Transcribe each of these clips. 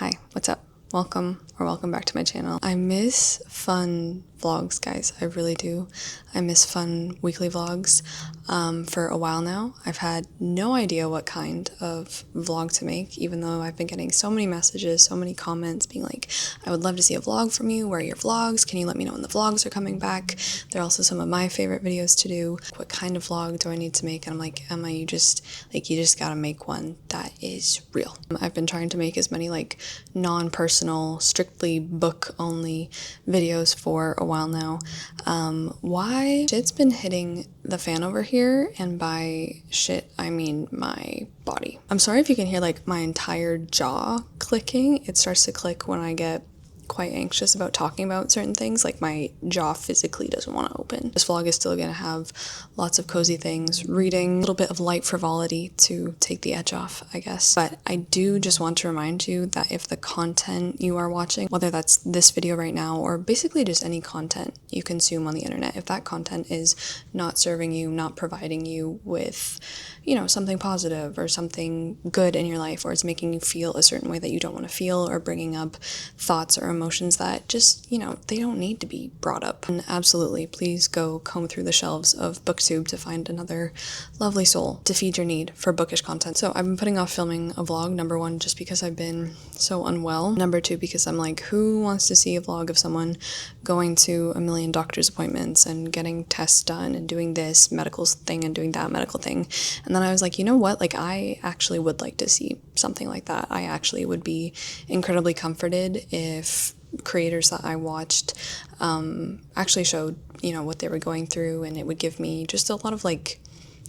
Hi, what's up? Welcome back to my channel. I miss fun vlogs, guys. I really do. I miss fun weekly vlogs. For a while now, I've had no idea what kind of vlog to make, even though I've been getting so many messages, so many comments being like, I would love to see a vlog from you. Where are your vlogs? Can you let me know when the vlogs are coming back? They're also some of my favorite videos to do. What kind of vlog do I need to make? And I'm like, Emma, you just gotta make one that is real. I've been trying to make as many like non-personal, strictly book only videos for a while now. Why shit's been hitting the fan over here, and by shit I mean my body. I'm sorry if you can hear like my entire jaw clicking. It starts to click when I get quite anxious about talking about certain things, like my jaw physically doesn't want to open. This vlog is still gonna have lots of cozy things, reading, a little bit of light frivolity to take the edge off, I guess. But I do just want to remind you that if the content you are watching, whether that's this video right now or basically just any content you consume on the internet, if that content is not serving you, not providing you with, you know, something positive or something good in your life, or it's making you feel a certain way that you don't want to feel, or bringing up thoughts or emotions that just, you know, they don't need to be brought up. And absolutely, please go comb through the shelves of BookTube to find another lovely soul to feed your need for bookish content. So I've been putting off filming a vlog, number one, just because I've been so unwell. Number two, because I'm like, who wants to see a vlog of someone going to a million doctor's appointments and getting tests done and doing this medical thing and doing that medical thing? And then I was like, you know what? Like, I actually would like to see something like that. I actually would be incredibly comforted if creators that I watched actually showed, you know, what they were going through, and it would give me just a lot of like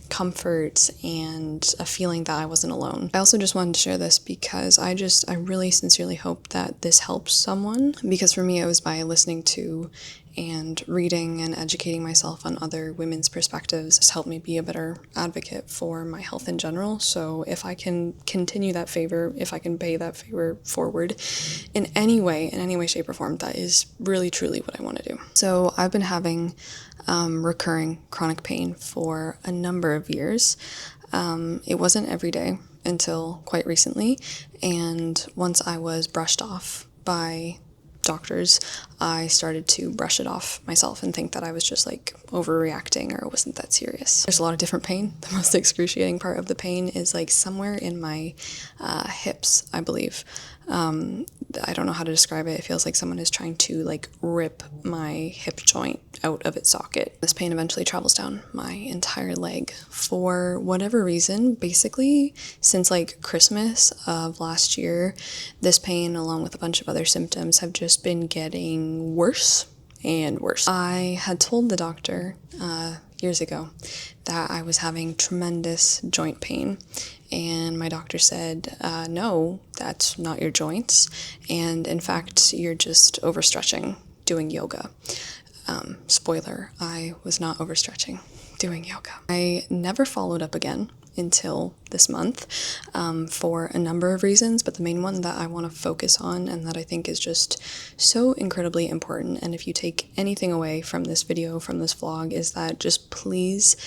comfort and a feeling that I wasn't alone. I also just wanted to share this because I really sincerely hope that this helps someone, because for me it was by listening to and reading and educating myself on other women's perspectives has helped me be a better advocate for my health in general. So if I can continue that favor, if I can pay that favor forward in any way, shape, or form, that is really truly what I want to do. So I've been having recurring chronic pain for a number of years. It wasn't every day until quite recently, and once I was brushed off by doctors, I started to brush it off myself and think that I was just like overreacting, or it wasn't that serious. There's a lot of different pain. The most excruciating part of the pain is like somewhere in my hips, I believe. I don't know how to describe it. It feels like someone is trying to like rip my hip joint out of its socket. This pain eventually travels down my entire leg for whatever reason. Basically, since like Christmas of last year, this pain, along with a bunch of other symptoms, have just been getting worse and worse. I had told the doctor years ago that I was having tremendous joint pain, and my doctor said, no, that's not your joints, and in fact, you're just overstretching doing yoga. Spoiler, I was not overstretching doing yoga. I never followed up again until this month for a number of reasons, but the main one that I want to focus on, and that I think is just so incredibly important, and if you take anything away from this video, from this vlog, is that just please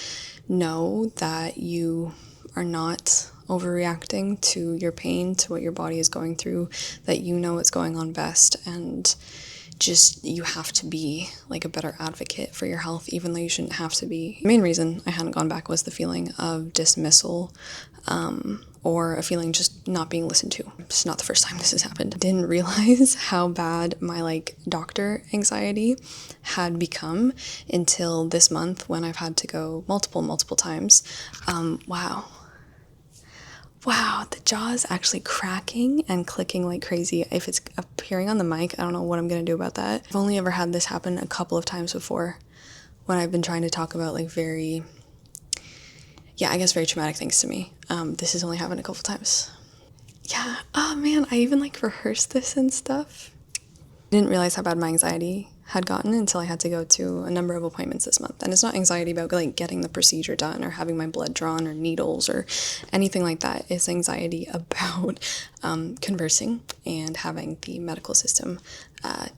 know that you are not overreacting to your pain, to what your body is going through, that you know what's going on best, and just you have to be like a better advocate for your health, even though you shouldn't have to be. The main reason I hadn't gone back was the feeling of dismissal, or a feeling just not being listened to. It's not the first time this has happened. I didn't realize how bad my like doctor anxiety had become until this month, when I've had to go multiple times. Wow, the jaw is actually cracking and clicking like crazy. If it's appearing on the mic, I don't know what I'm gonna do about that. I've only ever had this happen a couple of times before, when I've been trying to talk about like very traumatic things to me. This has only happened a couple times. Yeah, oh man, I even like rehearsed this and stuff. I didn't realize how bad my anxiety had gotten until I had to go to a number of appointments this month. And it's not anxiety about like getting the procedure done or having my blood drawn or needles or anything like that. It's anxiety about conversing and having the medical system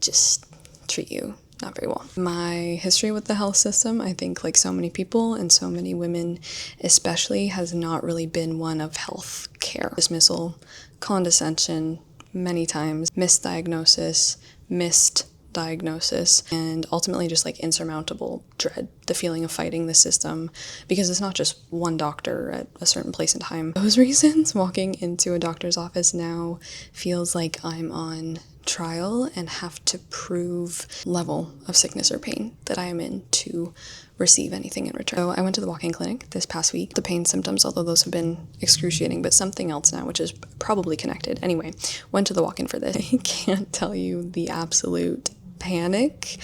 just treat you not very well. My history with the health system, I think like so many people and so many women especially, has not really been one of health care. Dismissal, condescension, many times, misdiagnosis, missed diagnosis, and ultimately just like insurmountable dread, the feeling of fighting the system, because it's not just one doctor at a certain place in time. Those reasons, walking into a doctor's office now feels like I'm on trial and have to prove level of sickness or pain that I am in to receive anything in return. So I went to the walk-in clinic this past week. The pain symptoms, although those have been excruciating, but something else now, which is probably connected. Anyway, went to the walk-in for this. I can't tell you the absolute panic.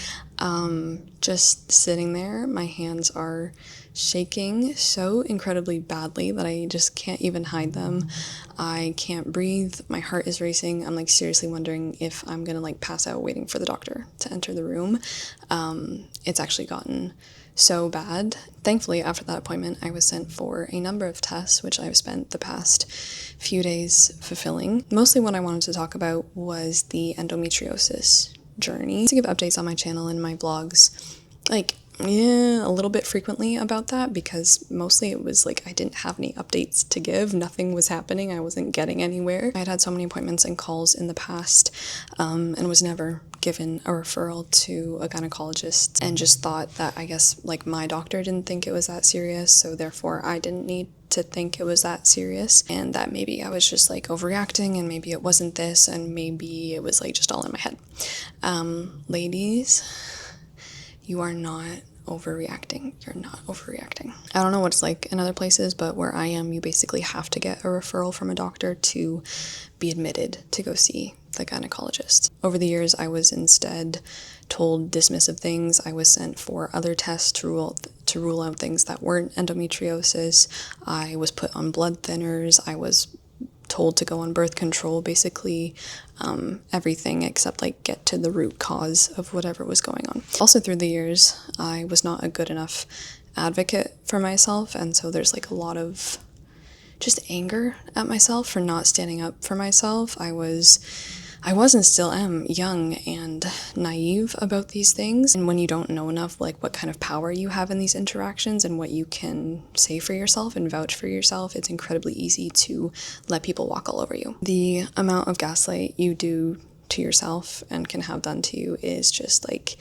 Just sitting there, my hands are shaking so incredibly badly that I just can't even hide them. I can't breathe. My heart is racing. I'm like seriously wondering if I'm gonna like pass out waiting for the doctor to enter the room. It's actually gotten so bad. Thankfully, after that appointment, I was sent for a number of tests, which I've spent the past few days fulfilling. Mostly what I wanted to talk about was the endometriosis journey. To give updates on my channel and my vlogs, a little bit frequently about that, because mostly it was like I didn't have any updates to give. Nothing was happening. I wasn't getting anywhere. I had so many appointments and calls in the past, and was never given a referral to a gynecologist, and just thought that I guess like my doctor didn't think it was that serious, so therefore I didn't need to think it was that serious, and that maybe I was just like overreacting, and maybe it wasn't this, and maybe it was like just all in my head. Ladies, you are not overreacting. You're not overreacting. I don't know what it's like in other places, but where I am, you basically have to get a referral from a doctor to be admitted to go see the gynecologist. Over the years, I was instead told dismissive things. I was sent for other tests to rule out things that weren't endometriosis. I was put on blood thinners. I was told to go on birth control, basically everything except like get to the root cause of whatever was going on. Also through the years, I was not a good enough advocate for myself, and so there's like a lot of just anger at myself for not standing up for myself. I was and still am young and naive about these things, and when you don't know enough like what kind of power you have in these interactions and what you can say for yourself and vouch for yourself, it's incredibly easy to let people walk all over you. The amount of gaslight you do to yourself and can have done to you is just like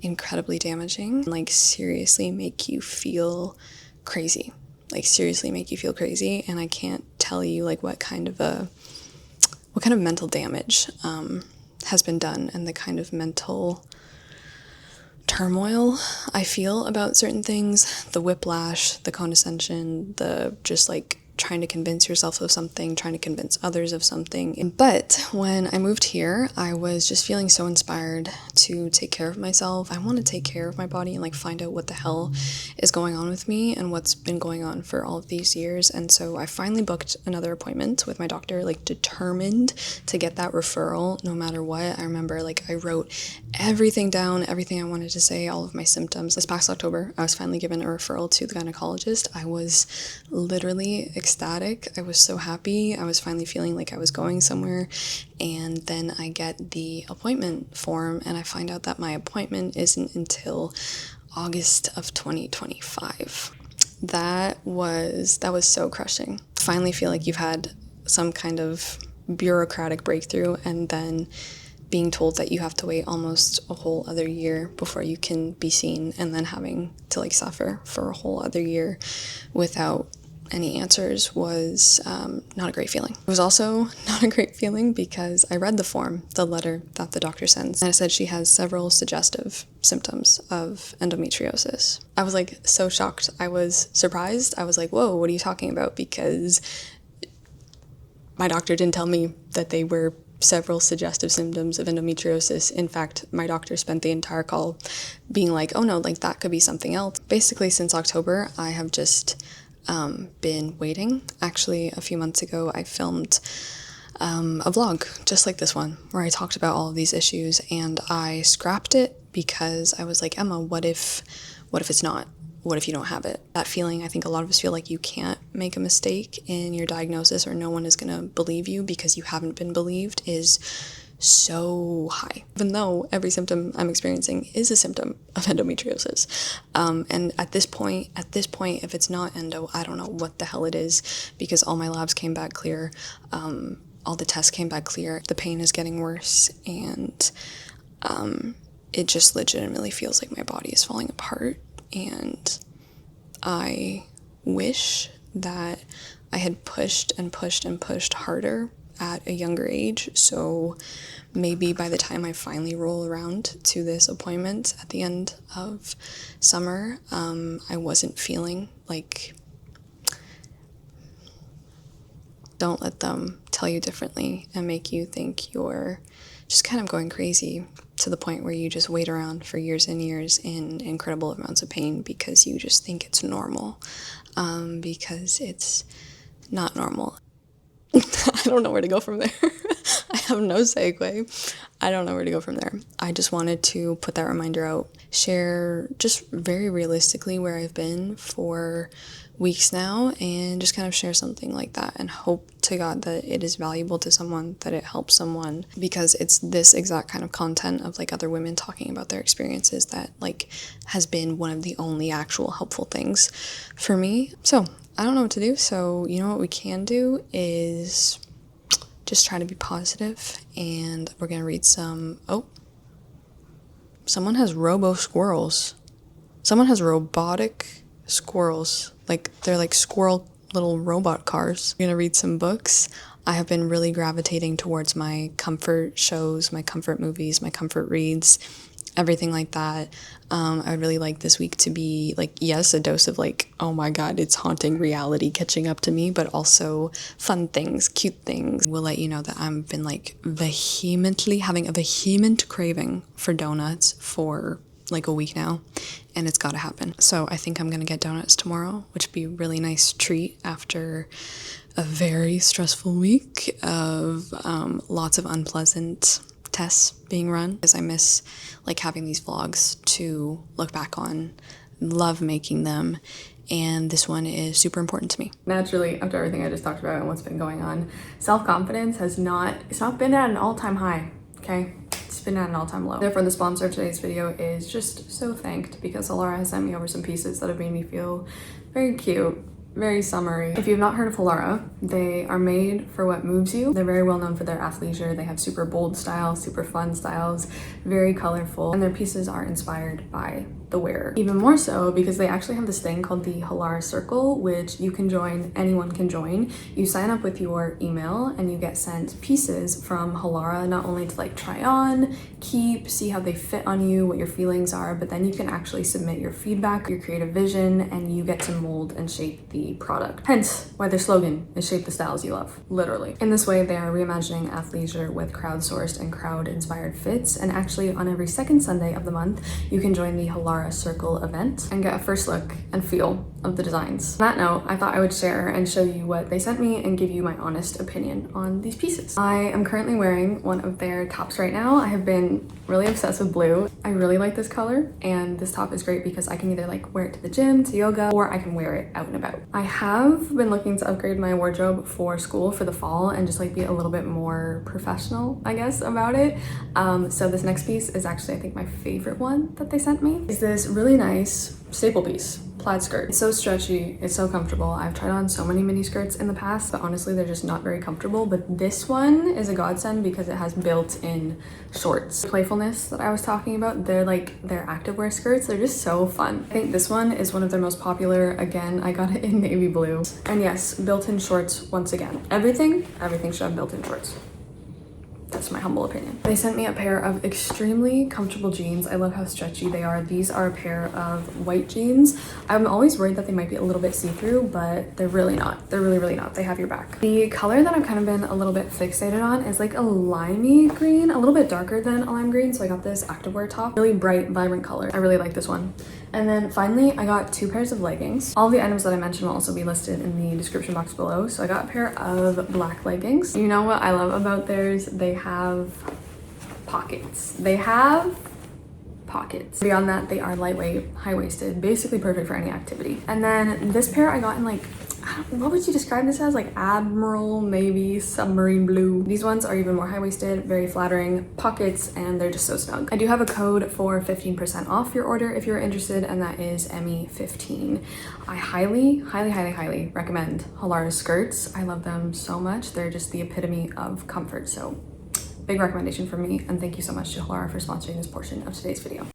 incredibly damaging, like seriously make you feel crazy, and I can't tell you like what kind of mental damage has been done, and the kind of mental turmoil I feel about certain things, the whiplash, the condescension, the just like trying to convince yourself of something, trying to convince others of something. But when I moved here, I was just feeling so inspired to take care of myself. I want to take care of my body and like find out what the hell is going on with me and what's been going on for all of these years. And so I finally booked another appointment with my doctor, like determined to get that referral no matter what. I remember like I wrote everything down, everything I wanted to say, all of my symptoms. This past October, I was finally given a referral to the gynecologist. I was literally ecstatic. I was so happy. I was finally feeling like I was going somewhere. And then I get the appointment form and I find out that my appointment isn't until August of 2025. That was so crushing. Finally feel like you've had some kind of bureaucratic breakthrough, and then being told that you have to wait almost a whole other year before you can be seen, and then having to like suffer for a whole other year without any answers was not a great feeling. It was also not a great feeling because I read the letter that the doctor sends, and it said she has several suggestive symptoms of endometriosis. I was like so shocked. I was surprised. I was like, whoa, what are you talking about? Because my doctor didn't tell me that they were several suggestive symptoms of endometriosis. In fact, my doctor spent the entire call being like, oh no, like that could be something else. Basically, since October, I have just been waiting. Actually, a few months ago, I filmed a vlog just like this one where I talked about all of these issues, and I scrapped it because I was like, Emma, what if it's not? What if you don't have it? That feeling, I think a lot of us feel like you can't make a mistake in your diagnosis or no one is gonna believe you because you haven't been believed, is so high, even though every symptom I'm experiencing is a symptom of endometriosis. And at this point, if it's not endo, I don't know what the hell it is, because all my labs came back clear. all the tests came back clear. The pain is getting worse, and it just legitimately feels like my body is falling apart, and I wish that I had pushed and pushed and pushed harder at a younger age, so maybe by the time I finally roll around to this appointment at the end of summer, I wasn't feeling like... Don't let them tell you differently and make you think you're just kind of going crazy to the point where you just wait around for years and years in incredible amounts of pain because you just think it's normal, because it's not normal. I don't know where to go from there. I have no segue. I don't know where to go from there. I just wanted to put that reminder out, share just very realistically where I've been for weeks now, and just kind of share something like that and hope to God that it is valuable to someone, that it helps someone, because it's this exact kind of content of like other women talking about their experiences that like has been one of the only actual helpful things for me. So I don't know what to do, so you know what we can do is just try to be positive, and we're gonna read some... Oh, someone has robo-squirrels. Someone has robotic squirrels. Like, they're like squirrel little robot cars. We're gonna read some books. I have been really gravitating towards my comfort shows, my comfort movies, my comfort reads, everything like that. I would really like this week to be like, yes, a dose of like, oh my god, it's haunting reality catching up to me, but also fun things, cute things. We'll let you know that I've been like having a vehement craving for donuts for like a week now, and it's gotta happen. So I think I'm gonna get donuts tomorrow, which would be a really nice treat after a very stressful week of lots of unpleasant tests being run, because I miss like having these vlogs to look back on, love making them, and this one is super important to me. Naturally, after everything I just talked about and what's been going on, self-confidence it's not been at an all-time high, okay? It's been at an all-time low. Therefore, the sponsor of today's video is just so thanked, because Halara has sent me over some pieces that have made me feel very cute, very summery. If you've not heard of Halara, they are made for what moves you. They're very well known for their athleisure. They have super bold styles, super fun styles, very colorful, and their pieces are inspired by the wearer. Even more so because they actually have this thing called the Halara Circle, which you can join, anyone can join. You sign up with your email and you get sent pieces from Halara, not only to like try on, keep, see how they fit on you, what your feelings are, but then you can actually submit your feedback, your creative vision, and you get to mold and shape the product. Hence why their slogan is shape the styles you love, literally. In this way, they are reimagining athleisure with crowdsourced and crowd-inspired fits, and actually on every second Sunday of the month, you can join the Halara Circle event and get a first look and feel of the designs. On that note, I thought I would share and show you what they sent me and give you my honest opinion on these pieces. I am currently wearing one of their tops right now. I have been really obsessed with blue. I really like this color, and this top is great because I can either like wear it to the gym, to yoga, or I can wear it out and about. I have been looking to upgrade my wardrobe for school for the fall and just like be a little bit more professional, I guess, about it. So this next piece is actually, I think, my favorite one that they sent me. Is this really nice staple piece, plaid skirt. It's so stretchy, it's so comfortable. I've tried on so many mini skirts in the past, but honestly they're just not very comfortable. But this one is a godsend because it has built-in shorts. The playfulness that I was talking about, they're like their activewear skirts, they're just so fun. I think this one is one of their most popular. Again, I got it in navy blue. And yes, built-in shorts once again. Everything should have built-in shorts. That's my humble opinion. They sent me a pair of extremely comfortable jeans. I love how stretchy they are. These are a pair of white jeans. I'm always worried that they might be a little bit see-through, but they're really not. They're really not. They have your back. The color that I've kind of been a little bit fixated on is like a limey green, a little bit darker than a lime green. So I got this activewear top, really bright, vibrant color. I really like this one. And then finally, I got 2 pairs of leggings. All the items that I mentioned will also be listed in the description box below. So I got a pair of black leggings. You know what I love about theirs? They have pockets. They have pockets. Beyond that, they are lightweight, high-waisted, basically perfect for any activity. And then this pair I got in like what would you describe this as? Like admiral, maybe submarine blue. These ones are even more high-waisted, very flattering, pockets, and they're just so snug. I do have a code for 15% off your order if you're interested, and that is Emmy15. I highly recommend Halara skirts. I love them so much. They're just the epitome of comfort. So big recommendation from me, and thank you so much to Halara for sponsoring this portion of today's video.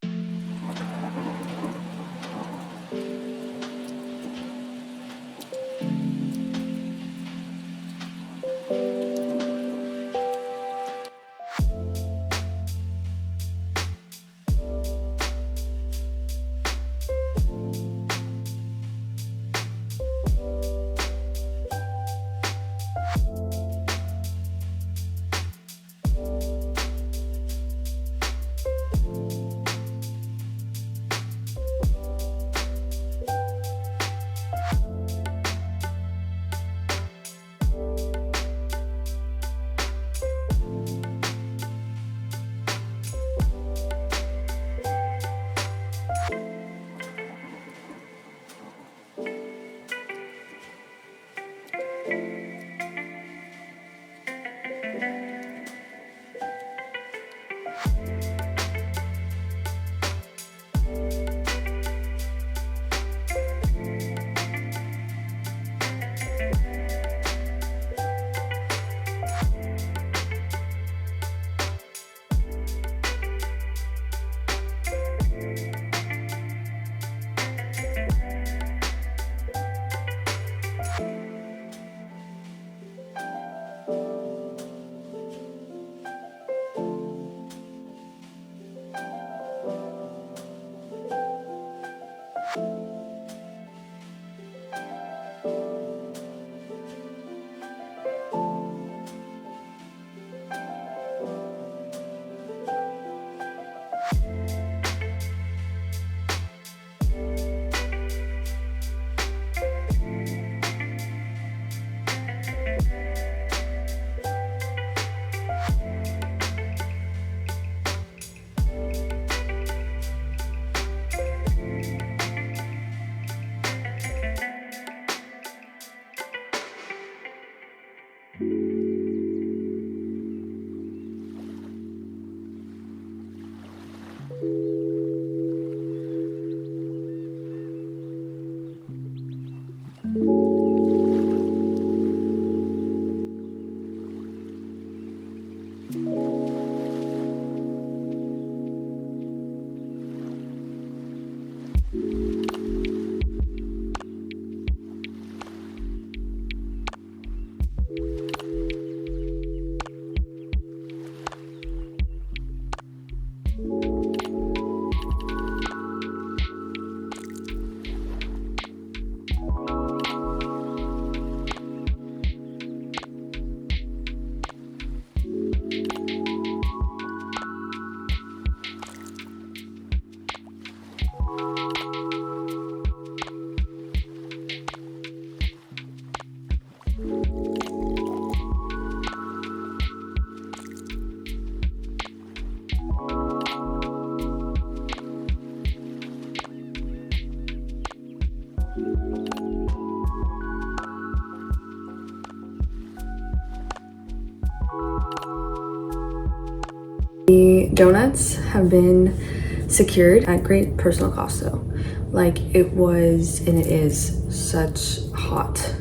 The donuts have been secured at great personal cost though. Like it was, and it is such hot.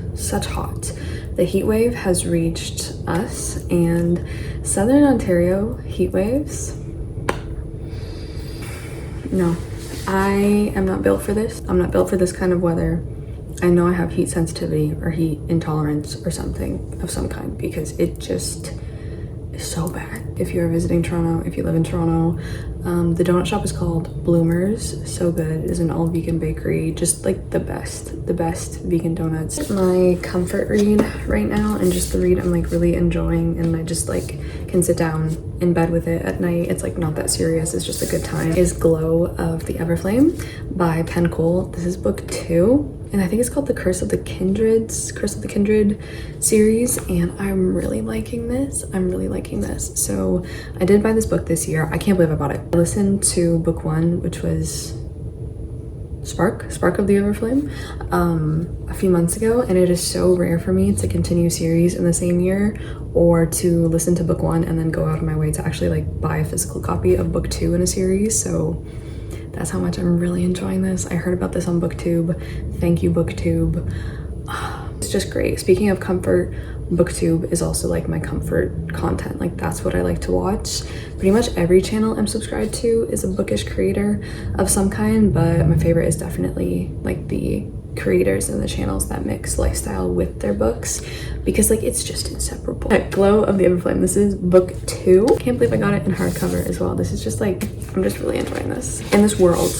The heat wave has reached us, and Southern Ontario heat waves. No, I am not built for this. I'm not built for this kind of weather. I know I have heat sensitivity or heat intolerance or something of some kind because it just is so bad. If you're visiting Toronto, if you live in Toronto, the donut shop is called Bloomers. So good. It is an all vegan bakery, just like the best vegan donuts. My comfort read right now, and just the read I'm like really enjoying, and I just like can sit down in bed with it at night. It's like not that serious, it's just a good time, is Glow of the Everflame by Penn Cole. This is book 2. And I think it's called the Curse of the Kindred series, and I'm really liking this. So I did buy this book this year. I can't believe I bought it. I listened to book 1, which was Spark of the Everflame a few months ago, and it is so rare for me to continue series in the same year or to listen to book 1 and then go out of my way to actually like buy a physical copy of book 2 in a series. So that's how much I'm really enjoying this. I heard about this on BookTube. Thank you, BookTube. It's just great. Speaking of comfort, BookTube is also like my comfort content. Like that's what I like to watch. Pretty much every channel I'm subscribed to is a bookish creator of some kind, but my favorite is definitely like the creators and the channels that mix lifestyle with their books, because like it's just inseparable. Glow of the Everflame. This is book 2. Can't believe I got it in hardcover as well. This is just like, I'm just really enjoying this. In this world,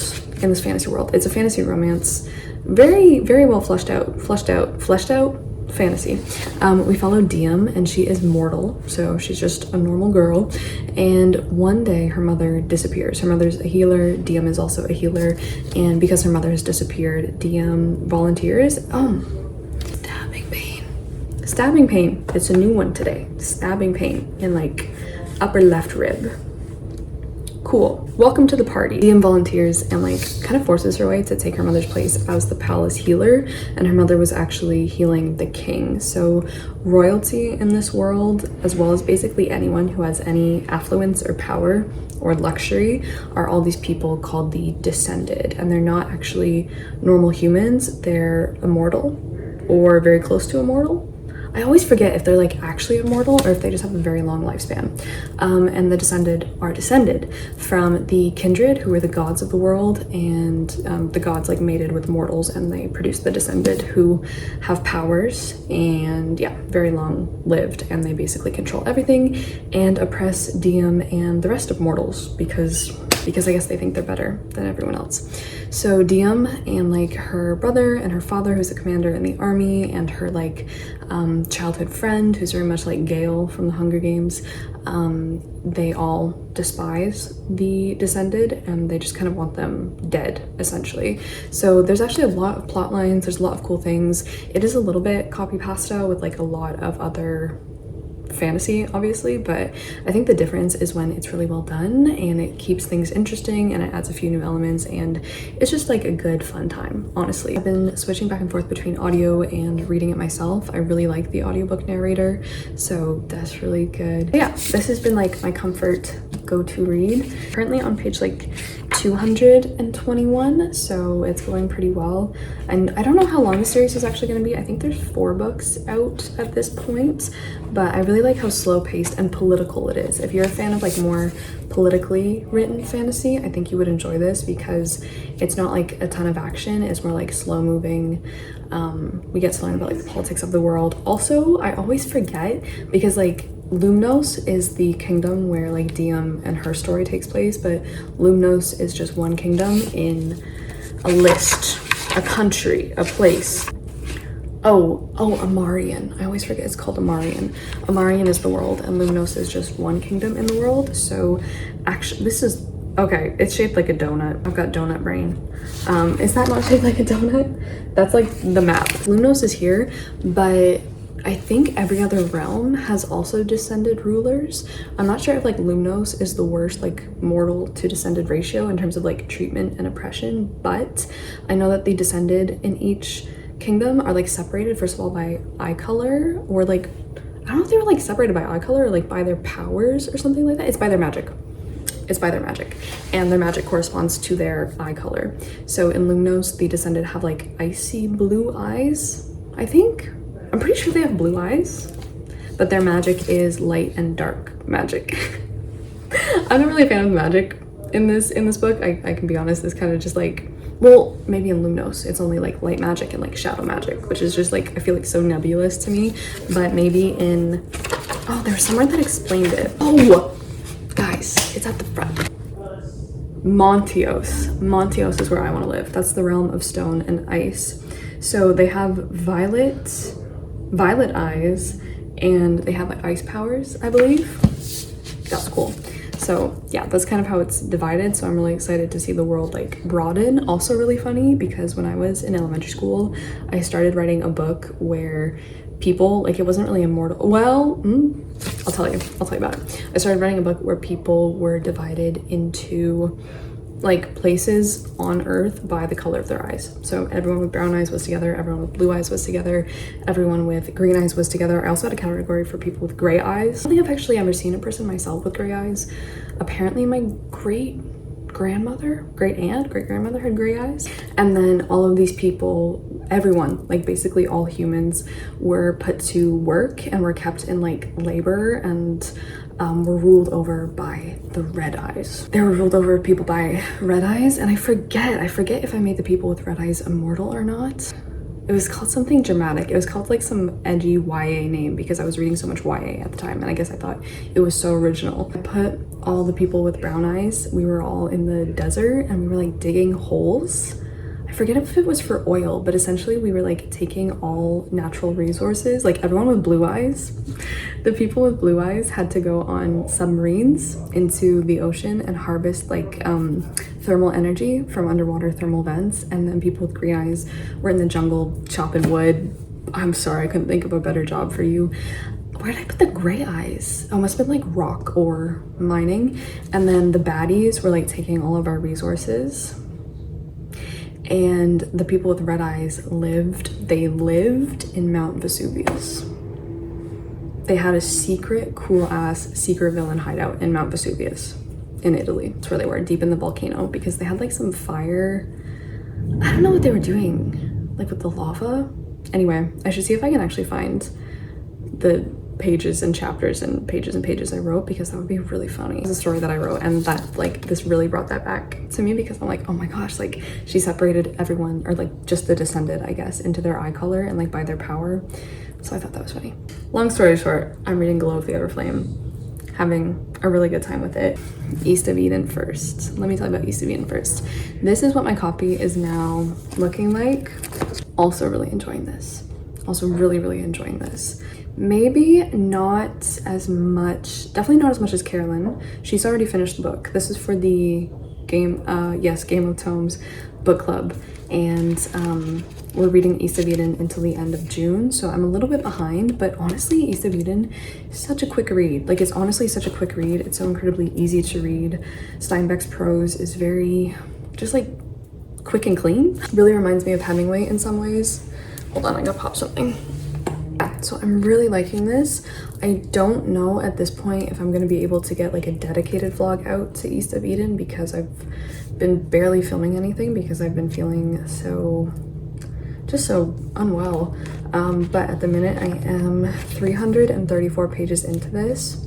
in this fantasy world, it's a fantasy romance. Very, very well fleshed out fantasy. We follow Diem, and she is mortal, so she's just a normal girl, and one day her mother disappears. Her mother's a healer, Diem is also a healer, and because her mother has disappeared, Diem volunteers. Stabbing pain, it's a new one today. Stabbing pain in like upper left rib. Cool. Welcome to the party. Diem volunteers and like kind of forces her way to take her mother's place as the palace healer, and her mother was actually healing the king. So royalty in this world, as well as basically anyone who has any affluence or power or luxury, are all these people called the Descended, and they're not actually normal humans. They're immortal or very close to immortal. I always forget if they're like actually immortal or if they just have a very long lifespan. And the Descended are descended from the kindred, who were the gods of the world, and the gods like mated with mortals, and they produce the Descended, who have powers and yeah, very long lived, and they basically control everything and oppress Diem and the rest of mortals because I guess they think they're better than everyone else. So Diem and like her brother and her father, who's a commander in the army, and her like childhood friend, who's very much like Gale from the Hunger Games, they all despise the Descended, and they just kind of want them dead, essentially. So there's actually a lot of plot lines, there's a lot of cool things. It is a little bit copy pasta with like a lot of other fantasy, obviously, but I think the difference is when it's really well done and it keeps things interesting and it adds a few new elements, and it's just like a good fun time, honestly. I've been switching back and forth between audio and reading it myself. I really like the audiobook narrator, so that's really good. But yeah, this has been like my comfort go-to read. Currently on page like 221, so it's going pretty well, and I don't know how long the series is actually going to be. I think there's 4 books out at this point, but I really like how slow-paced and political it is. If you're a fan of like more politically written fantasy, I think you would enjoy this, because it's not like a ton of action. It's more like slow-moving. We get to learn about like the politics of the world. Also, I always forget, because like Lumnos is the kingdom where like Diem and her story takes place, but Lumnos is just one kingdom in a list, a country, a place. Oh, Amarian. I always forget it's called Amarian. Amarian is the world, and Lumnos is just one kingdom in the world. So actually, this is, okay, it's shaped like a donut. I've got donut brain. Is that not shaped like a donut? That's like the map. Lumnos is here, but I think every other realm has also descended rulers. I'm not sure if like Lumnos is the worst like mortal to descended ratio in terms of like treatment and oppression, but I know that the descended in each kingdom are like separated, first of all, by eye color, or like, I don't know if they were like separated by eye color or like by their powers or something like that. It's by their magic. It's by their magic, and their magic corresponds to their eye color. So in Lumnos, the descended have like icy blue eyes, I think. I'm pretty sure they have blue eyes, but their magic is light and dark magic. I'm not really a fan of magic in this book. I can be honest, it's kind of just like, well, maybe in Lumnos it's only like light magic and like shadow magic, which is just like, I feel like so nebulous to me. But maybe in, oh, there's somewhere that explained it. Oh, guys, it's at the front. Montios is where I want to live. That's the realm of stone and ice. So they have violet eyes, and they have like ice powers, I believe. That's cool. So yeah, that's kind of how it's divided. So I'm really excited to see the world like broaden. Also really funny, because when I was in elementary school, I started writing a book where people, like, it wasn't really immortal. Well, I'll tell you about it. I started writing a book where people were divided into like places on earth by the color of their eyes. So everyone with brown eyes was together, everyone with blue eyes was together, everyone with green eyes was together. I also had a category for people with gray eyes. I don't think I've actually ever seen a person myself with gray eyes. Apparently my great grandmother had gray eyes. And then all of these people, everyone, like basically all humans, were put to work and were kept in like labor and were ruled over by the red eyes. They were ruled over people by red eyes, and I forget if I made the people with red eyes immortal or not. It was called something dramatic. It was called like some edgy YA name because I was reading so much YA at the time, and I guess I thought it was so original. I put all the people with brown eyes, we were all in the desert and we were like digging holes. I forget if it was for oil, but essentially we were like taking all natural resources, like everyone with blue eyes. The people with blue eyes had to go on submarines into the ocean and harvest like thermal energy from underwater thermal vents, and then people with green eyes were in the jungle chopping wood. I'm sorry, I couldn't think of a better job for you. Where did I put the gray eyes? Oh, it must have been like rock or mining. And then the baddies were like taking all of our resources. And the people with red eyes lived in Mount Vesuvius. They had a secret, cool-ass, secret villain hideout in Mount Vesuvius in Italy. That's where they were, deep in the volcano, because they had like some fire. I don't know what they were doing, like with the lava. Anyway, I should see if I can actually find the pages and chapters and pages I wrote, because that would be really funny. It's a story that I wrote, and that like this really brought that back to me, because I'm like, oh my gosh, like she separated everyone, or like just the descended, I guess, into their eye color and like by their power. So I thought that was funny. Long story short, I'm reading Glow of the Everflame, having a really good time with it. East of Eden first. Let me tell you about East of Eden first. This is what my copy is now looking like. Also really enjoying this. Also really enjoying this. Maybe not as much, definitely not as much as Carolyn. She's already finished the book. This is for the Game of Tomes book club, and we're reading East of Eden until the end of June, so I'm a little bit behind, but honestly, East of Eden is such a quick read. Like, it's honestly such a quick read. It's so incredibly easy to read. Steinbeck's prose is very, just like, quick and clean. Really reminds me of Hemingway in some ways. Hold on, I gotta pop something. So I'm really liking this. I don't know at this point if I'm going to be able to get like a dedicated vlog out to East of Eden, because I've been barely filming anything because I've been feeling just so unwell. But at the minute I am 334 pages into this.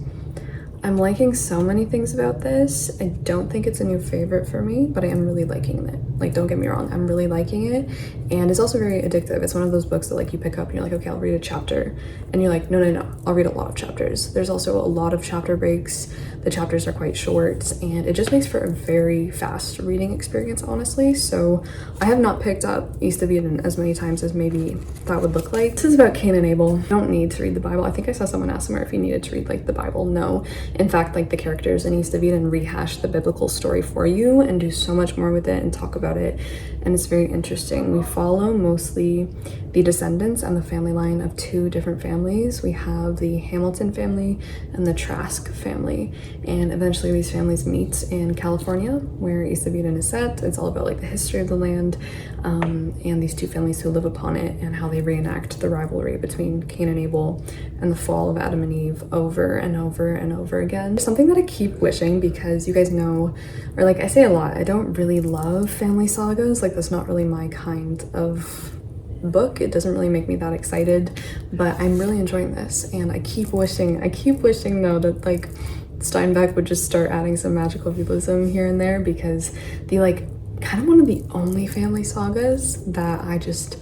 I'm liking so many things about this. I don't think it's a new favorite for me, but I am really liking it. Like, don't get me wrong, I'm really liking it. And it's also very addictive. It's one of those books that like you pick up and you're like, okay, I'll read a chapter. And you're like, no, I'll read a lot of chapters. There's also a lot of chapter breaks. The chapters are quite short, and it just makes for a very fast reading experience, honestly. So I have not picked up East of Eden as many times as maybe that would look like. This is about Cain and Abel. You don't need to read the Bible. I think I saw someone ask somewhere if you needed to read like the Bible. No. In fact, like the characters in East of Eden rehash the biblical story for you and do so much more with it and talk about it, and it's very interesting. We follow mostly the descendants and the family line of two different families. We have the Hamilton family and the Trask family, and eventually these families meet in California, where East of Eden is set. It's all about like the history of the land, and these two families who live upon it, and how they reenact the rivalry between Cain and Abel and the fall of Adam and Eve over and over and over again. Something that I keep wishing, because you guys know, or like I say a lot, I don't really love family sagas. Like, that's not really my kind of book. It doesn't really make me that excited, but I'm really enjoying this, and I keep wishing though that like Steinbeck would just start adding some magical realism here and there, because the like kind of one of the only family sagas that I just,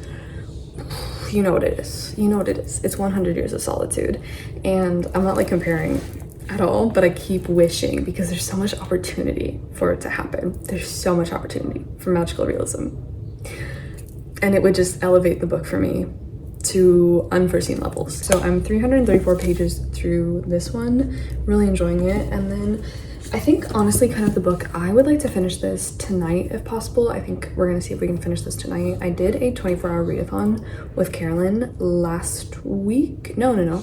you know what it is, it's 100 Years of Solitude. And I'm not like comparing at all, but I keep wishing, because there's so much opportunity for it to happen. There's so much opportunity for magical realism, and it would just elevate the book for me to unforeseen levels. So I'm 334 pages through this one, really enjoying it. And then I think honestly kind of the book, I would like to finish this tonight if possible. I think we're gonna see if we can finish this tonight. I did a 24-hour readathon with Carolyn last week. No.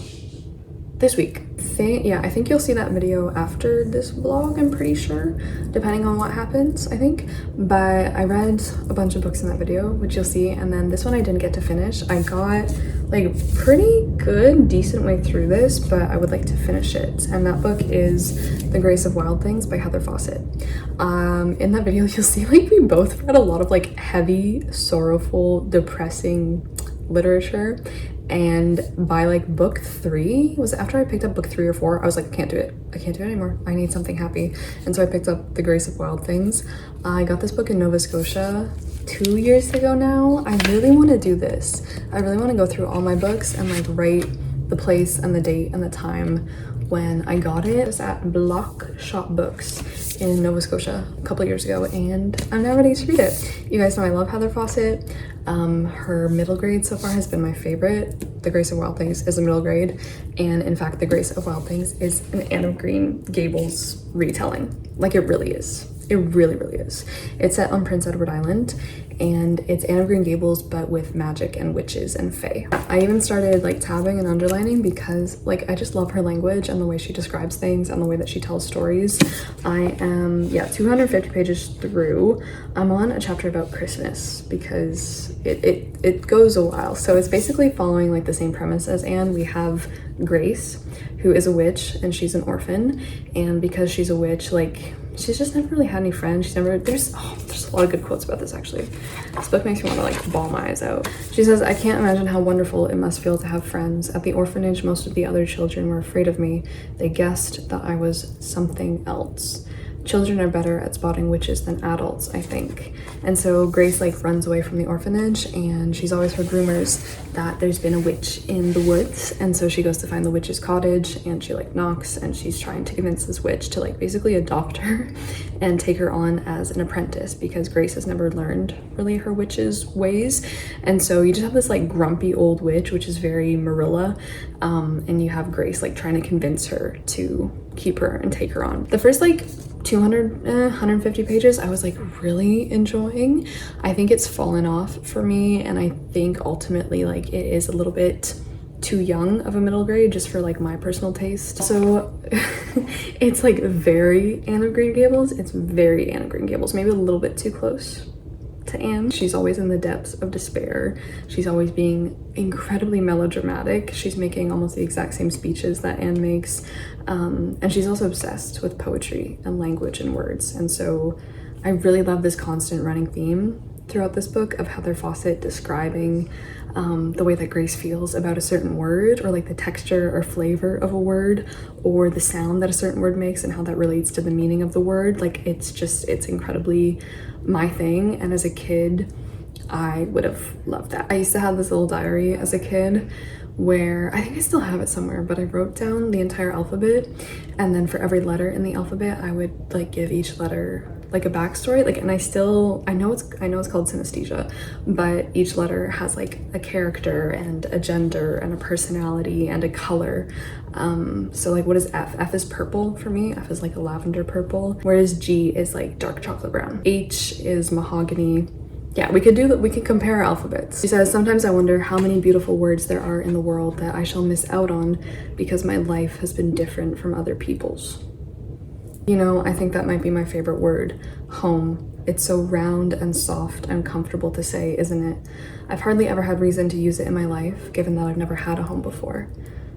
this week. I think you'll see that video after this vlog, I'm pretty sure, depending on what happens, I think. But I read a bunch of books in that video, which you'll see, and then this one I didn't get to finish. I got like pretty good, decent way through this, but I would like to finish it. And that book is The Grace of Wild Things by Heather Fawcett. In that video, you'll see like we both read a lot of like heavy, sorrowful, depressing literature. And by like book 3, was it after I picked up book 3 or 4, I was like, I can't do it anymore, I need something happy. And so I picked up The Grace of Wild Things. I got this book in Nova Scotia 2 years ago now. I really want to do this. I really want to go through all my books and like write the place and the date and the time when I got it. It was at Block Shop Books in Nova Scotia a couple years ago, and I'm now ready to read it. You guys know I love Heather Fawcett. Her middle grade so far has been my favorite. The Grace of Wild Things is a middle grade, and in fact The Grace of Wild Things is an Anne of Green Gables retelling. Like, it really is. It really, really is. It's set on Prince Edward Island, and it's Anne of Green Gables but with magic and witches and fae. I even started like tabbing and underlining because like I just love her language and the way she describes things and the way that she tells stories. I am 250 pages through. I'm on a chapter about Christmas because it goes a while. So it's basically following like the same premise as Anne. We have Grace, who is a witch, and she's an orphan, and because she's a witch, like she's just never really had any friends. She's never, there's a lot of good quotes about this actually. This book makes me want to like bawl my eyes out. She says, "I can't imagine how wonderful it must feel to have friends. At the orphanage, most of the other children were afraid of me. They guessed that I was something else. Children are better at spotting witches than adults, I think." And so Grace like runs away from the orphanage, and she's always heard rumors that there's been a witch in the woods. And so she goes to find the witch's cottage, and she like knocks, and she's trying to convince this witch to like basically adopt her and take her on as an apprentice, because Grace has never learned really her witch's ways. And so you just have this like grumpy old witch, which is very Marilla, and you have Grace like trying to convince her to keep her and take her on. The first like 150 pages I was like really enjoying. I think it's fallen off for me, and I think ultimately like it is a little bit too young of a middle grade just for like my personal taste. So it's like very Anne of Green Gables. It's very Anne of Green Gables, maybe a little bit too close to Anne. She's always in the depths of despair. She's always being incredibly melodramatic. She's making almost the exact same speeches that Anne makes. And she's also obsessed with poetry and language and words. And so I really love this constant running theme throughout this book of Heather Fawcett describing the way that Grace feels about a certain word, or like the texture or flavor of a word, or the sound that a certain word makes and how that relates to the meaning of the word. Like it's incredibly my thing. And as a kid, I would have loved that. I used to have this little diary as a kid where I think I still have it somewhere, but I wrote down the entire alphabet, and then for every letter in the alphabet I would like give each letter like a backstory, like, and I know it's called synesthesia, but each letter has like a character and a gender and a personality and a color. So like, what is F? F is purple for me. F is like a lavender purple, whereas G is like dark chocolate brown. H is mahogany. Yeah, we could compare our alphabets. She says, "Sometimes I wonder how many beautiful words there are in the world that I shall miss out on because my life has been different from other people's." You know, I think that might be my favorite word, home. It's so round and soft and comfortable to say, isn't it? I've hardly ever had reason to use it in my life, given that I've never had a home before.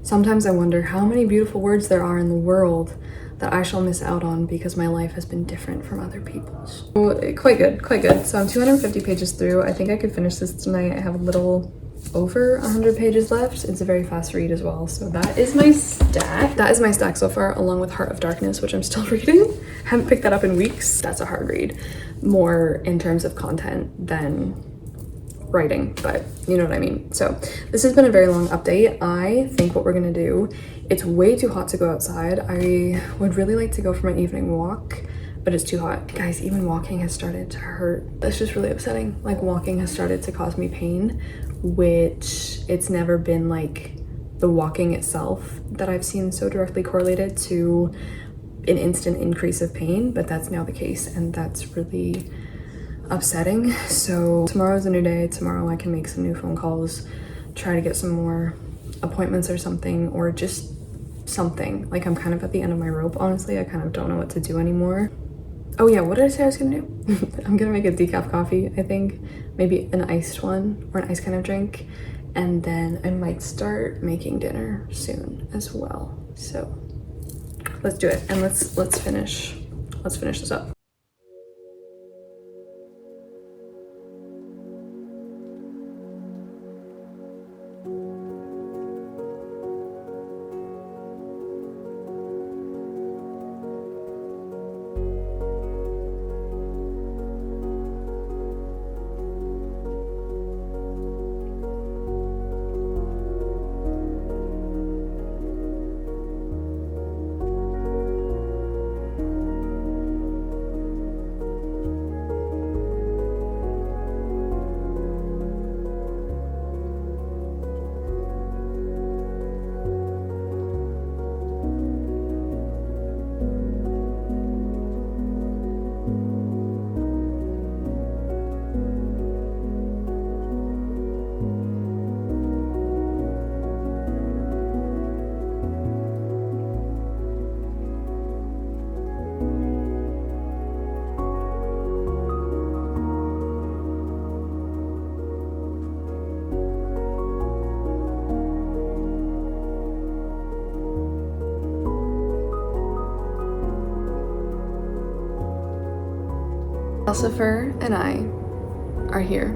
Sometimes I wonder how many beautiful words there are in the world that I shall miss out on because my life has been different from other people's. Oh, quite good. So I'm 250 pages through. I think I could finish this tonight. I have a little over 100 pages left. It's a very fast read as well. So that is my stack. That is my stack so far, along with Heart of Darkness, which I'm still reading. Haven't picked that up in weeks. That's a hard read, more in terms of content than writing, but you know what I mean. So this has been a very long update. I think what we're gonna do, it's way too hot to go outside. I would really like to go for my evening walk, but it's too hot. Guys, even walking has started to hurt. That's just really upsetting. Like, walking has started to cause me pain, which it's never been like the walking itself that I've seen so directly correlated to an instant increase of pain, but that's now the case, and that's really upsetting. So tomorrow's a new day. Tomorrow I can make some new phone calls, try to get some more appointments or something, or just something. Like, I'm kind of at the end of my rope, honestly. I kind of don't know what to do anymore. Oh yeah, what did I say I was gonna do? I'm gonna make a decaf coffee, I think. Maybe an iced one or an iced kind of drink. And then I might start making dinner soon as well. So let's do it, and let's finish this up. Elsifer and I are here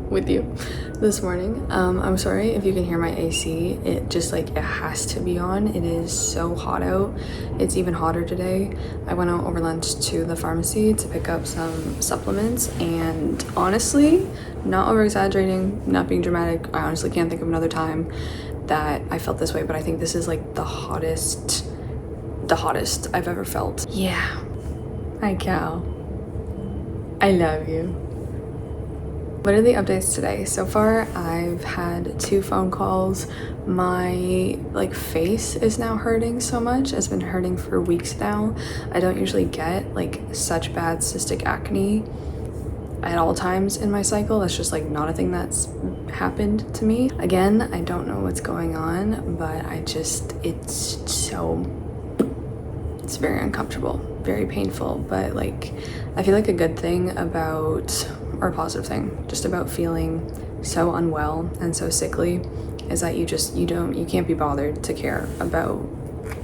with you this morning. I'm sorry if you can hear my AC. It just like, it has to be on. It is so hot out. It's even hotter today. I went out over lunch to the pharmacy to pick up some supplements, and honestly, not over exaggerating, not being dramatic, I honestly can't think of another time that I felt this way, but I think this is like the hottest I've ever felt. Yeah. Hi, Cal. I love you. What are the updates today? So far, I've had 2 phone calls. My like face is now hurting so much. It's been hurting for weeks now. I don't usually get like such bad cystic acne at all times in my cycle. That's just like not a thing that's happened to me. Again, I don't know what's going on, but it's very uncomfortable, very painful, but like I feel like a good thing about, or a positive thing, just about feeling so unwell and so sickly is that you can't be bothered to care about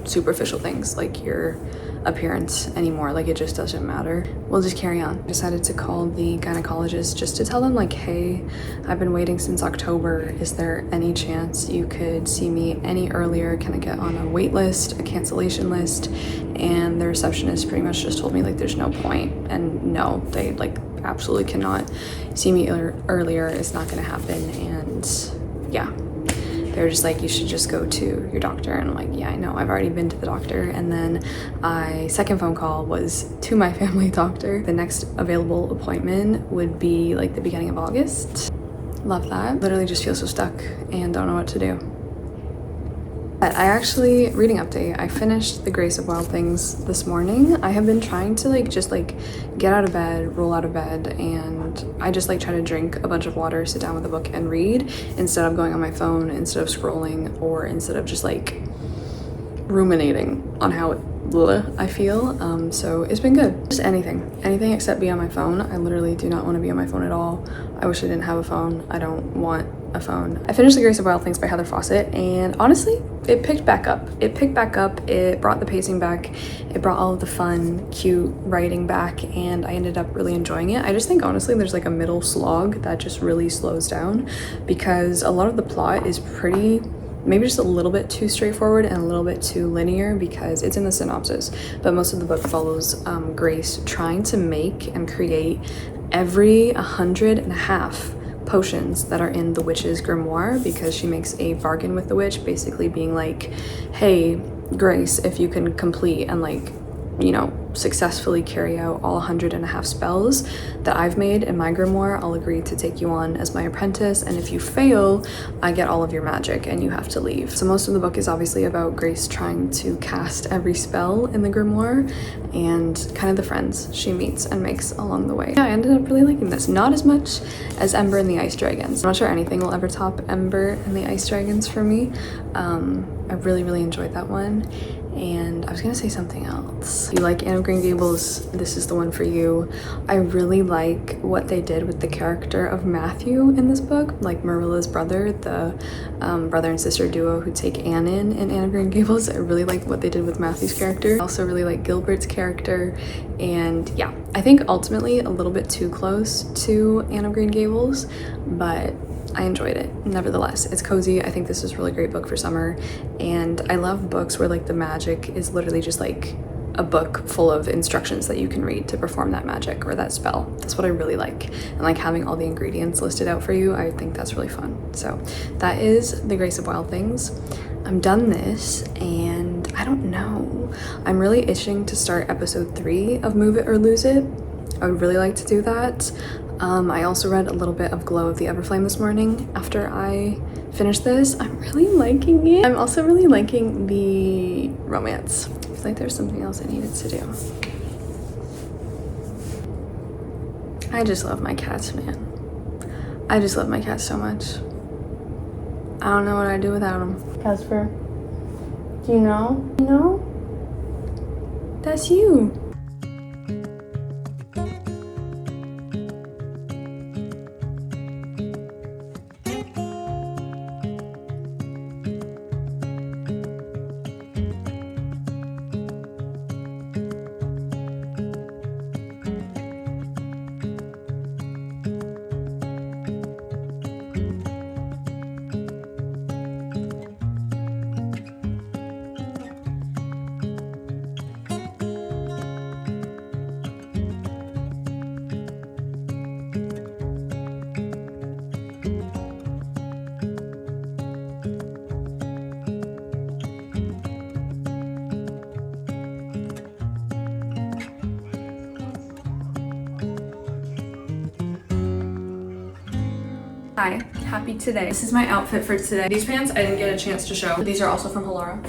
superficial things like your appearance anymore. Like, it just doesn't matter. We'll just carry on. I decided to call the gynecologist just to tell them like, hey, I've been waiting since October. Is there any chance you could see me any earlier? Can I get on a wait list, a cancellation list? And the receptionist pretty much just told me like there's no point, and no, they like absolutely cannot see me earlier. It's not gonna happen. And yeah, they're just like, you should just go to your doctor. And I'm like, yeah, I know, I've already been to the doctor. And then second phone call was to my family doctor. The next available appointment would be like the beginning of August. Love that. Literally just feel so stuck and don't know what to do. But reading update, I finished The Grace of Wild Things this morning. I have been trying to like just like get out of bed, roll out of bed, and I just like try to drink a bunch of water, sit down with a book and read instead of going on my phone, instead of scrolling, or instead of just like ruminating on how I feel. So it's been good. Just anything except be on my phone. I literally do not want to be on my phone at all. I wish I didn't have a phone. I don't want a phone. I finished The Grace of Wild Things by Heather Fawcett, and honestly, it picked back up. It brought the pacing back. It brought all of the fun, cute writing back, and I ended up really enjoying it. I just think honestly there's like a middle slog that just really slows down, because a lot of the plot is maybe just a little bit too straightforward and a little bit too linear, because it's in the synopsis, but most of the book follows Grace trying to make and create every 150 potions that are in the witch's grimoire, because she makes a bargain with the witch, basically being like, hey, Grace, if you can complete and like, you know, successfully carry out all 100.5 spells that I've made in my grimoire, I'll agree to take you on as my apprentice, and if you fail, I get all of your magic and you have to leave. So most of the book is obviously about Grace trying to cast every spell in the grimoire and kind of the friends she meets and makes along the way. Yeah, I ended up really liking this. Not as much as Ember and the Ice Dragons. I'm not sure anything will ever top Ember and the Ice Dragons for me. I really enjoyed that one. And I was gonna say something else. If you like Anne of Green Gables, this is the one for you. I really like what they did with the character of Matthew in this book, like Marilla's brother, the brother and sister duo who take Anne in Anne of Green Gables. I really like what they did with Matthew's character. I also really like Gilbert's character. And yeah, I think ultimately a little bit too close to Anne of Green Gables, but I enjoyed it nevertheless. It's cozy. I think this is a really great book for summer, and I love books where like the magic is literally just like a book full of instructions that you can read to perform that magic or that spell. That's what I really like, and like having all the ingredients listed out for you, I think that's really fun. So that is The Grace of Wild Things. I'm done this, and I don't know, I'm really itching to start episode 3 of Move It or Lose It. I would really like to do that. I also read a little bit of Glow of the Everflame this morning after I finished this. I'm really liking it. I'm also really liking the romance. I feel like there's something else I needed to do. I just love my cats, man. I just love my cats so much. I don't know what I'd do without them. Casper, do you know? You know? That's you. Hi, happy today. This is my outfit for today. These pants I didn't get a chance to show. These are also from Halara.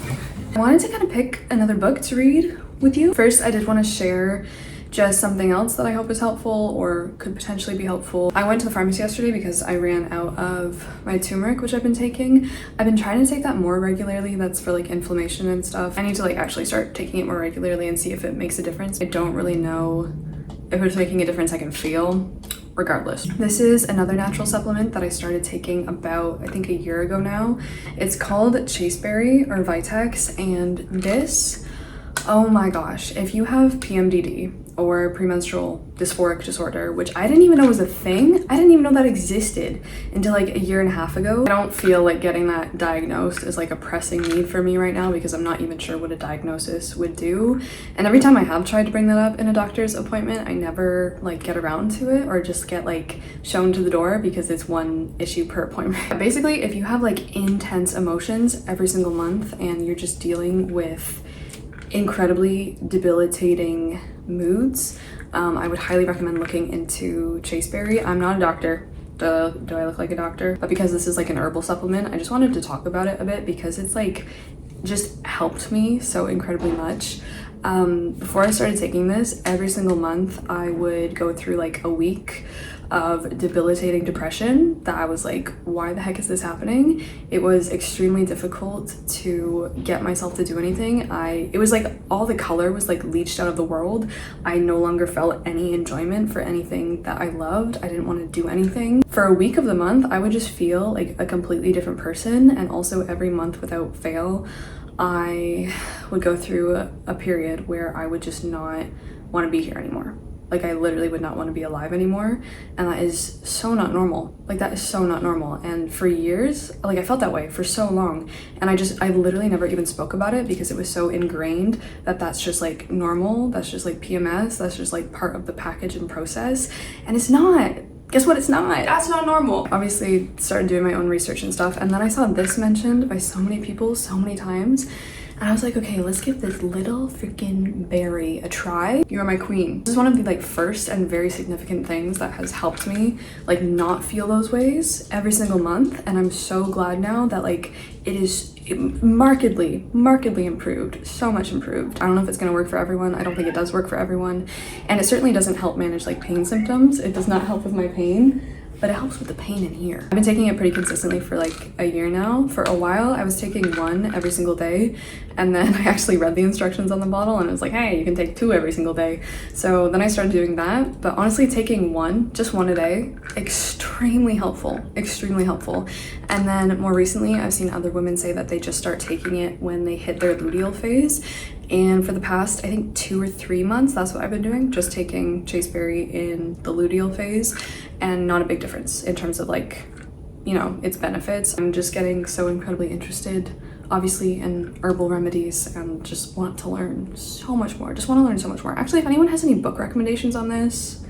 I wanted to kind of pick another book to read with you. First, I did want to share just something else that I hope is helpful or could potentially be helpful. I went to the pharmacy yesterday because I ran out of my turmeric, which I've been taking. I've been trying to take that more regularly. That's for like inflammation and stuff. I need to like actually start taking it more regularly and see if it makes a difference. I don't really know if it's making a difference. I can feel. Regardless, this is another natural supplement that I started taking about, I think, a year ago now. It's called Chaseberry or Vitex, and this, oh my gosh, if you have PMDD or premenstrual dysphoric disorder, which I didn't even know was a thing. I didn't even know that existed until like a year and a half ago. I don't feel like getting that diagnosed is like a pressing need for me right now because I'm not even sure what a diagnosis would do. And every time I have tried to bring that up in a doctor's appointment, I never like get around to it or just get like shown to the door because it's one issue per appointment. Basically, if you have like intense emotions every single month and you're just dealing with incredibly debilitating moods, I would highly recommend looking into Chaseberry. I'm not a doctor. Do I look like a doctor? But because this is like an herbal supplement, I just wanted to talk about it a bit because it's like just helped me so incredibly much. Before I started taking this, every single month I would go through like a week of debilitating depression that I was like, why the heck is this happening? It was extremely difficult to get myself to do anything. It was like all the color was like leached out of the world. I no longer felt any enjoyment for anything that I loved. I didn't want to do anything. For a week of the month, I would just feel like a completely different person. And also every month without fail, I would go through a period where I would just not want to be here anymore. Like I literally would not want to be alive anymore, and that is so not normal. Like that is so not normal. And for years, like I felt that way for so long, and I literally never even spoke about it because it was so ingrained that that's just like normal, that's just like PMS, that's just like part of the package and process, and it's not. Guess what? It's not. That's not normal. Obviously started doing my own research and stuff, and then I saw this mentioned by so many people so many times, And I was like, okay, let's give this little freaking berry a try. You are my queen. This is one of the like first and very significant things that has helped me like not feel those ways every single month. And I'm so glad now that like it is markedly improved, so much improved. I don't know if it's gonna work for everyone. I don't think it does work for everyone. And it certainly doesn't help manage like pain symptoms. It does not help with my pain, but it helps with the pain in here. I've been taking it pretty consistently for like a year now. For a while, I was taking one every single day, and then I actually read the instructions on the bottle and it was like, hey, you can take 2 every single day. So then I started doing that, but honestly taking just one a day, extremely helpful, extremely helpful. And then more recently, I've seen other women say that they just start taking it when they hit their luteal phase. And for the past, I think 2 or 3 months, that's what I've been doing, just taking chasteberry in the luteal phase, and not a big difference in terms of like, you know, its benefits. I'm just getting so incredibly interested, obviously, in herbal remedies, and just want to learn so much more. Just want to learn so much more. Actually, if anyone has any book recommendations on this,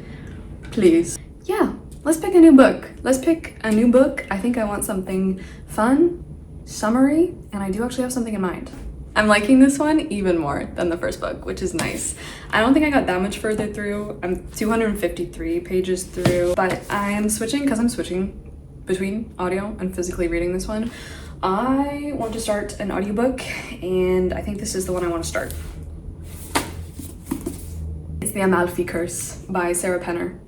please. Yeah, let's pick a new book. Let's pick a new book. I think I want something fun, summery, and I do actually have something in mind. I'm liking this one even more than the first book, which is nice. I don't think I got that much further through. I'm 253 pages through, but I'm switching because I'm switching between audio and physically reading this one. I want to start an audiobook, and I think this is the one I want to start. It's The Amalfi Curse by Sarah Penner.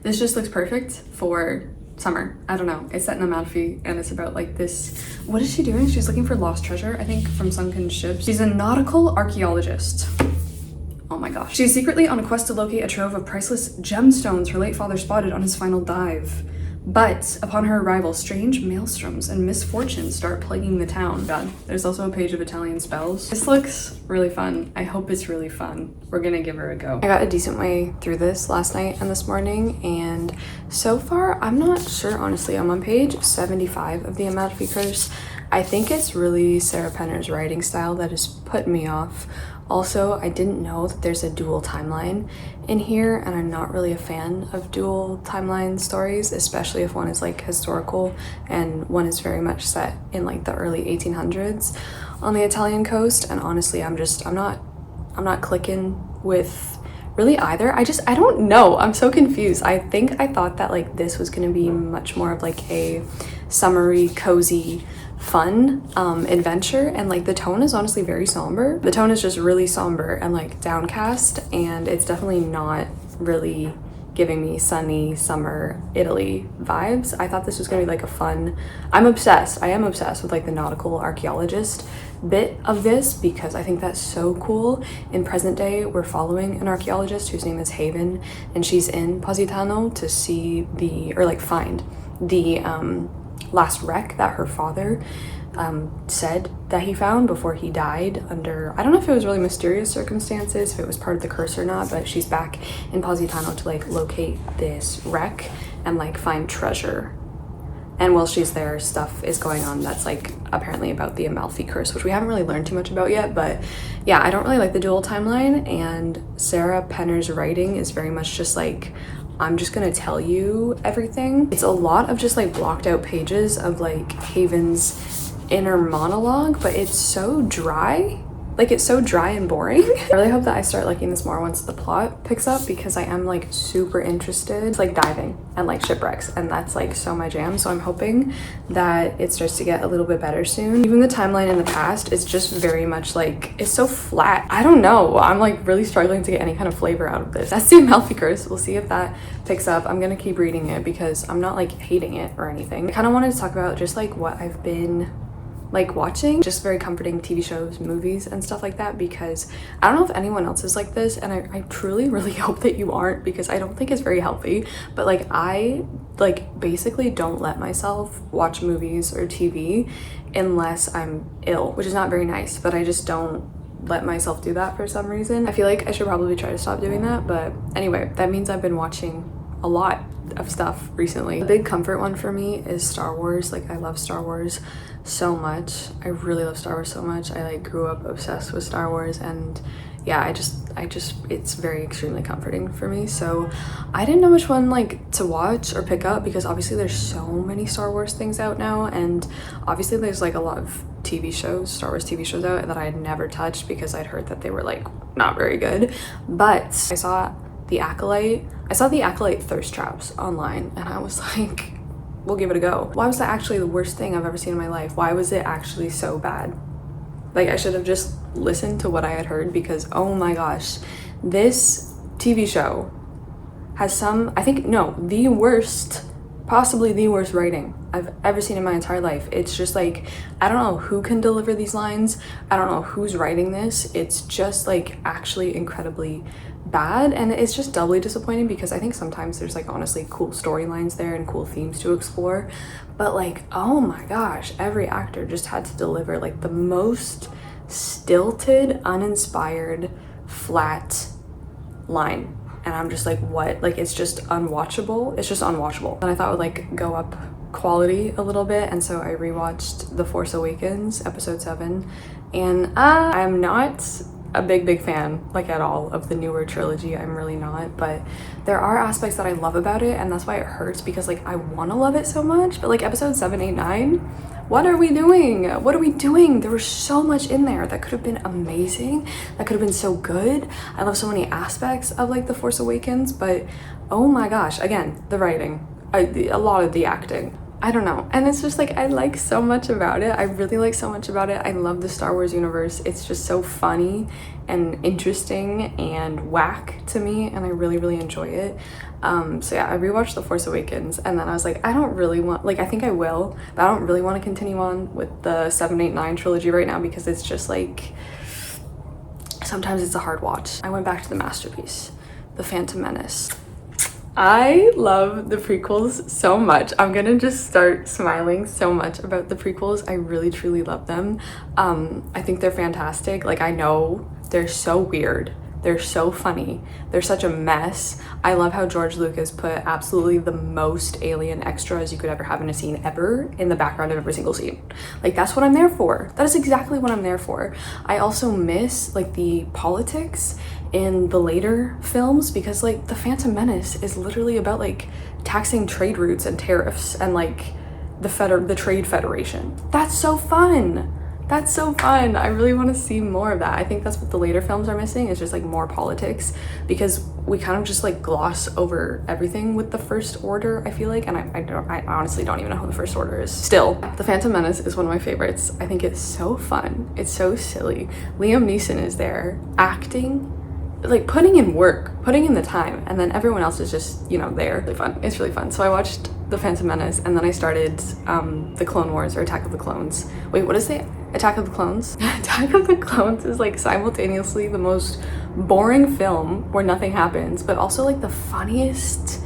This just looks perfect for summer. I don't know. It's set in Amalfi, and it's about like this. What is she doing? She's looking for lost treasure, I think, from sunken ships. She's a nautical archaeologist. Oh my gosh. She's secretly on a quest to locate a trove of priceless gemstones her late father spotted on his final dive. But upon her arrival, strange maelstroms and misfortunes start plaguing the town. God, there's also a page of Italian spells. This looks really fun. I hope it's really fun. We're gonna give her a go. I got a decent way through this last night and this morning, and so far, I'm not sure, honestly. I'm on page 75 of the Amalfi Curse. I think it's really Sarah Penner's writing style that has put me off. Also, I didn't know that there's a dual timeline in here, and I'm not really a fan of dual timeline stories, especially if one is like historical and one is very much set in like the early 1800s on the Italian coast. And honestly, I'm not clicking with really either. I don't know. I'm so confused. I thought that like this was gonna be much more of like a summery, cozy, fun adventure, and like the tone is honestly very somber. The tone is just really somber and like downcast, and it's definitely not really giving me sunny summer Italy vibes. I thought this was gonna be like a fun, I am obsessed with like the nautical archaeologist bit of this, because I think that's so cool. In present day, we're following an archaeologist whose name is Haven, and she's in Positano to see find the last wreck that her father said that he found before he died under, I don't know if it was really mysterious circumstances, if it was part of the curse or not, but she's back in Positano to like locate this wreck and like find treasure. And while she's there, stuff is going on that's like apparently about the Amalfi Curse, which we haven't really learned too much about yet. But yeah, I don't really like the dual timeline, and Sarah Penner's writing is very much just like, I'm just gonna tell you everything. It's a lot of just like blocked out pages of like Haven's inner monologue, but it's so dry. Like, it's so dry and boring. I really hope that I start liking this more once the plot picks up, because I am like super interested. It's like diving and like shipwrecks, and that's like so my jam. So I'm hoping that it starts to get a little bit better soon. Even the timeline in the past is just very much like, it's so flat. I don't know. I'm like really struggling to get any kind of flavor out of this. That's the Amalfi Curse. We'll see if that picks up. I'm gonna keep reading it because I'm not like hating it or anything. I kind of wanted to talk about just like what I've been like watching, just very comforting TV shows, movies, and stuff like that, because I don't know if anyone else is like this, and I truly really hope that you aren't, because I don't think it's very healthy. But like, I like basically don't let myself watch movies or TV unless I'm ill, which is not very nice, but I just don't let myself do that for some reason. I feel like I should probably try to stop doing that, but anyway, that means I've been watching a lot of stuff recently. A big comfort one for me is Star Wars. Like, I love Star Wars so much. I really love Star Wars so much. I like grew up obsessed with Star Wars, and yeah, it's very extremely comforting for me. So I didn't know which one like to watch or pick up, because obviously there's so many Star Wars things out now, and obviously there's like a lot of TV shows, Star Wars TV shows out that I had never touched because I'd heard that they were like not very good. But I saw the Acolyte thirst traps online, and I was like, we'll give it a go. Why was that actually the worst thing I've ever seen in my life? Why was it actually so bad? Like, I should have just listened to what I had heard, because oh my gosh, this TV show has possibly the worst writing I've ever seen in my entire life. It's just like, I don't know who can deliver these lines. I don't know who's writing this. It's just like actually incredibly bad, and it's just doubly disappointing because I think sometimes there's like honestly cool storylines there and cool themes to explore, but like, oh my gosh, every actor just had to deliver like the most stilted, uninspired, flat line, and I'm just like, what? Like, it's just unwatchable. It's just unwatchable. And I thought it would like go up quality a little bit, and so I rewatched The Force Awakens episode 7, and I'm not a big fan like at all of the newer trilogy. I'm really not, but there are aspects that I love about it, and that's why it hurts, because like I want to love it so much, but like episode 7, 8, 9, what are we doing? What are we doing? There was so much in there that could have been amazing, that could have been so good. I love so many aspects of like The Force Awakens, but oh my gosh, again, the writing, a lot of the acting, I don't know. And it's just like, I like so much about it. I really like so much about it. I love the Star Wars universe. It's just so funny and interesting and whack to me, and I really enjoy it. So yeah, I rewatched The Force Awakens, and then I was like, I don't really want, like, I think I will, but I don't really want to continue on with the 7, 8, 9 trilogy right now, because it's just like, sometimes it's a hard watch. I went back to the masterpiece, The Phantom Menace. I love the prequels so much. I'm gonna just start smiling so much about the prequels. I really truly love them. I think they're fantastic. Like, I know they're so weird, they're so funny, they're such a mess. I love how George Lucas put absolutely the most alien extras you could ever have in a scene ever in the background of every single scene. Like, that's what I'm there for. That is exactly what I'm there for. I also miss like the politics in the later films, because like The Phantom Menace is literally about like taxing trade routes and tariffs and like the trade federation. That's so fun. That's so fun. I really want to see more of that. I think that's what the later films are missing, is just like more politics, because we kind of just like gloss over everything with the First Order, I feel like, and I honestly don't even know who the First Order is. Still, The Phantom Menace is one of my favorites. I think it's so fun. It's so silly. Liam Neeson is there acting, like putting in work, putting in the time, and then everyone else is just, you know, there. Really fun. It's really fun. So I watched The Phantom Menace, and then I started the Clone Wars, or Attack of the Clones. Wait, what is it? Attack of the Clones? Attack of the Clones is like simultaneously the most boring film where nothing happens, but also like the funniest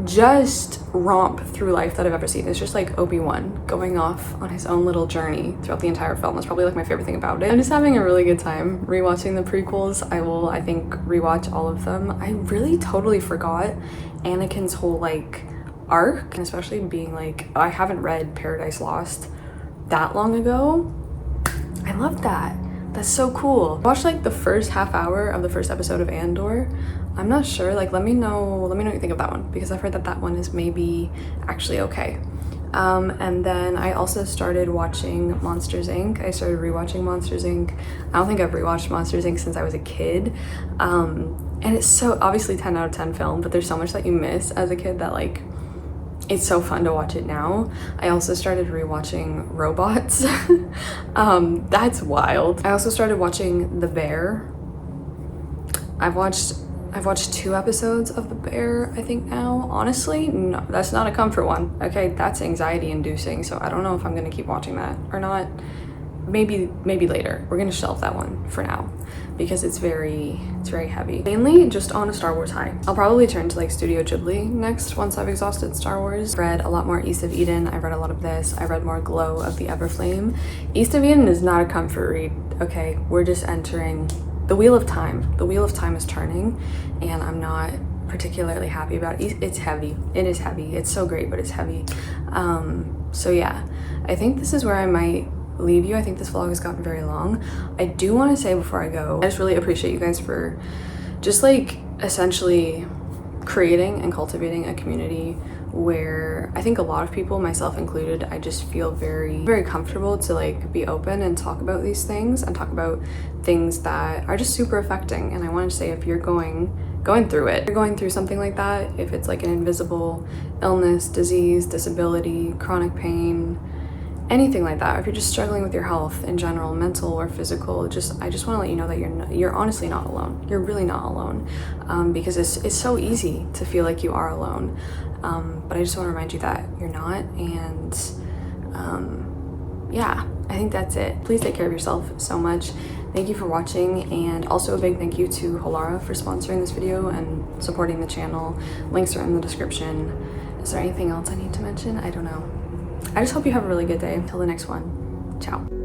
just romp through life that I've ever seen. It's just like Obi-Wan going off on his own little journey throughout the entire film. That's probably like my favorite thing about it. I'm just having a really good time rewatching the prequels. I will, I think, rewatch all of them. I really totally forgot Anakin's whole like arc, and especially being like, I haven't read Paradise Lost that long ago. I love that. That's so cool. I watched like the first half hour of the first episode of Andor. I'm not sure, like let me know what you think of that one, because I've heard that that one is maybe actually okay. And then I also started watching Monsters Inc. I started rewatching Monsters Inc. I don't think I've rewatched Monsters Inc. since I was a kid. And it's so obviously 10 out of 10 film, but there's so much that you miss as a kid that like, it's so fun to watch it now. I also started rewatching Robots. That's wild. I also started watching The Bear. I've watched 2 episodes of The Bear, I think now. Honestly, no, that's not a comfort one. Okay, that's anxiety inducing, so I don't know if I'm gonna keep watching that or not. Maybe later. We're gonna shelve that one for now, because it's very heavy. Mainly just on a Star Wars high. I'll probably turn to like Studio Ghibli next once I've exhausted Star Wars. I've read a lot more East of Eden. I've read a lot of this. I read more Glow of the Everflame. East of Eden is not a comfort read, okay? We're just entering the Wheel of Time. The Wheel of Time is turning, and I'm not particularly happy about it. It's heavy. It is heavy. It's so great, but it's heavy. So yeah, I think this is where I might leave you. I think this vlog has gotten very long. I do want to say before I go, I just really appreciate you guys for just like essentially creating and cultivating a community where I think a lot of people, myself included, I just feel very comfortable to like be open and talk about these things and talk about things that are just super affecting. And I wanted to say, if you're going through it, if you're going through something like that, if it's like an invisible illness, disease, disability, chronic pain, anything like that, or if you're just struggling with your health in general, mental or physical, I just want to let you know that you're honestly not alone. You're really not alone, because it's so easy to feel like you are alone, but I just want to remind you that you're not. And yeah, I think that's it. Please take care of yourself so much. Thank you for watching, and also a big thank you to Halara for sponsoring this video and supporting the channel. Links are in the description. Is there anything else I need to mention? I don't know. I just hope you have a really good day. Until the next one. Ciao.